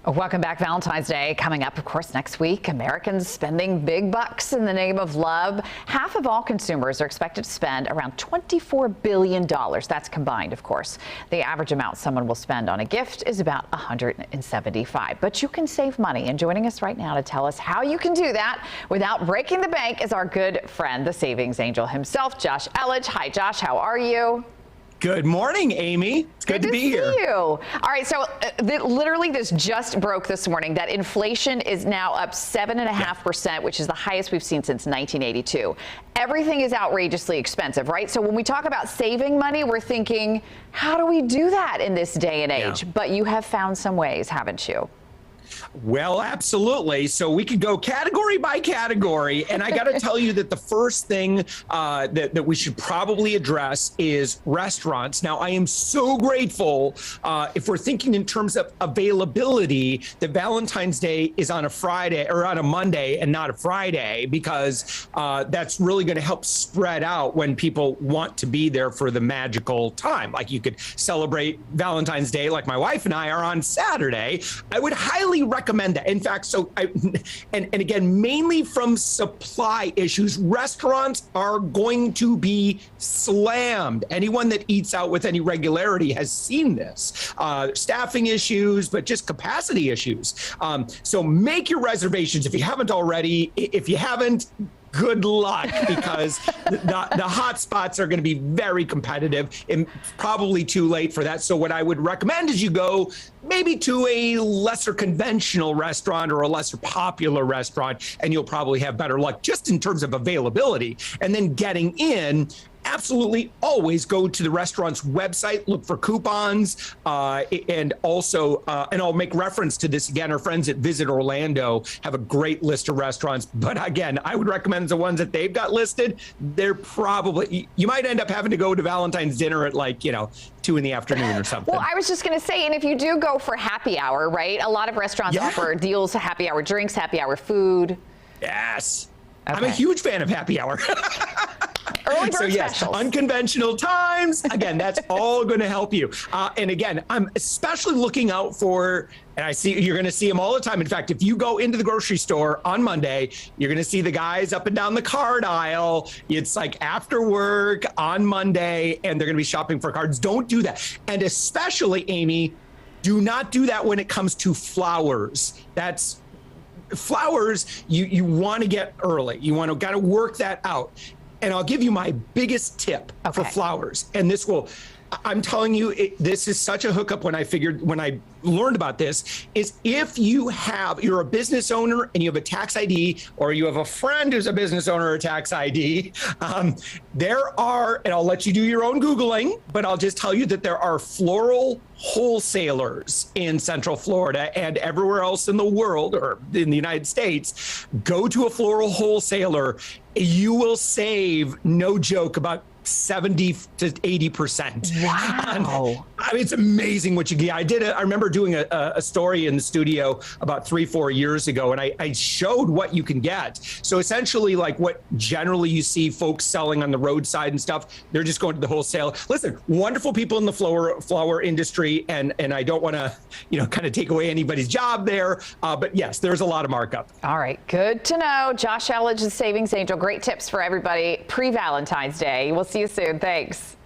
Welcome back. Valentine's Day coming up, of course, next week. Americans spending big bucks in the name of love. Half of all consumers are expected to spend around $24 billion. That's combined, of course. The average amount someone will spend on a gift is about $175. But you can save money. And joining us right now to tell us how you can do that without breaking the bank is our good friend, the savings angel himself, Josh Elledge. Hi, Josh. How are you? Good morning, Amy. It's good to be here. See you. All right, so literally this just broke this morning that inflation is now up 7.5%, which is the highest we've seen since 1982. Everything is outrageously expensive, right? So when we talk about saving money, we're thinking, how do we do that in this day and age? But you have found some ways, haven't you? Well, absolutely. So we could go category by category. And I got to tell you that the first thing that we should probably address is restaurants. Now, I am so grateful if we're thinking in terms of availability that Valentine's Day is on a Friday or on a Monday and not a Friday, because that's really going to help spread out when people want to be there for the magical time. Like you could celebrate Valentine's Day like my wife and I are on Saturday. I would highly recommend that. In fact, and again, mainly from supply issues, restaurants are going to be slammed. Anyone that eats out with any regularity has seen this. Staffing issues, but just capacity issues. So make your reservations if you haven't already. If you haven't, good luck, because the hot spots are going to be very competitive and probably too late for that. So what I would recommend is you go maybe to a lesser conventional restaurant or a lesser popular restaurant, and you'll probably have better luck just in terms of availability. And then getting in, absolutely always go to the restaurant's website, look for coupons, and also, and I'll make reference to this again, our friends at Visit Orlando have a great list of restaurants. But again, I would recommend the ones that they've got listed. They're probably, you might end up having to go to Valentine's dinner at 2 in the afternoon or something. Well, I was just going to say, and if you do go for happy hour, right? A lot of restaurants offer deals, happy hour drinks, happy hour food. Yes. Okay. I'm a huge fan of happy hour. Early bird so yes, specials. Unconventional times. Again, that's all going to help you. And again, I'm especially looking out for, and I see you're going to see them all the time. In fact, if you go into the grocery store on Monday, you're going to see the guys up and down the card aisle. It's like after work on Monday, and they're going to be shopping for cards. Don't do that. And especially, Amy, do not do that when it comes to flowers. Flowers, you want to get early. You want to got to work that out. And I'll give you my biggest tip for flowers. And this will, I'm telling you, this is such a hookup when I learned about this, is if you're a business owner and you have a tax ID, or you have a friend who's a business owner or a tax ID, there are, and I'll let you do your own Googling, but I'll just tell you that there are floral wholesalers in Central Florida and everywhere else in the world, or in the United States. Go to a floral wholesaler. You will save, no joke, about 70 to 80%. Wow. I mean, it's amazing what you get. I remember doing a story in the studio about 3-4 years ago, and I showed what you can get. So essentially, like what generally you see folks selling on the roadside and stuff, they're just going to the wholesale. Listen, wonderful people in the flower industry, and I don't want to, kind of take away anybody's job there. But yes, there's a lot of markup. All right, good to know. Josh Elledge, the Savings Angel. Great tips for everybody pre-Valentine's Day. We'll see you soon. Thanks.